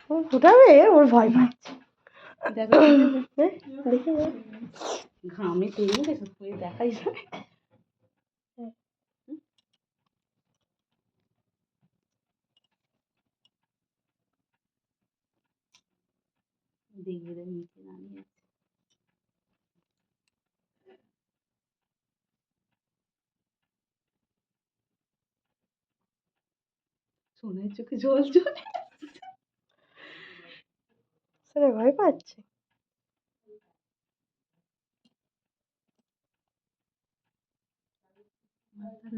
ও ফুটাবে, ওর ভয় পাচ্ছে। দেখো দেখি ঘামে টেনে গেছে, দেখাই যায়। দেখবে নিচে নামিয়ে সোনার চোখে জল চলে ভয় পাচ্ছে।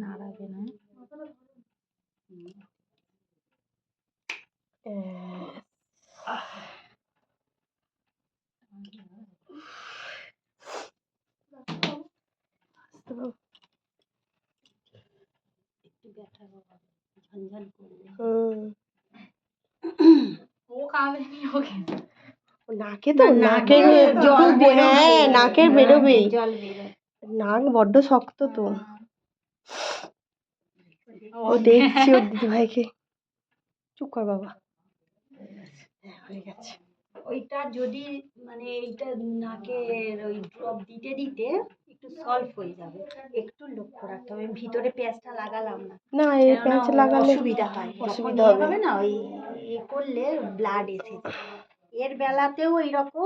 নাড়াবে না। একটু ব্যথা ঝনঝন করবে। ও কাঁদে নি, ওকে নাকে তো নাকে জল, হ্যাঁ নাকের বেরোবেই, জল বেরোয়, নাক বড্ড শক্ত তো। ও দেখছি ওর দিদি ভাইকে। চুপ কর বাবা। হয়ে গেছে। ওইটা যদি মানে এইটা নাকের ওই ড্রপ দিতে দিতে একটু সলভ হয়ে যাবে, একটু লক্ষ্য রাখতে হবে। ভিতরে পেঁয়াজটা লাগালাম না, না এই প্যাঁচ লাগালে অসুবিধা হয়, অসুবিধা হবে না ওই করলে ব্লাড এসে যায়। এর বেলাতেও এইরকম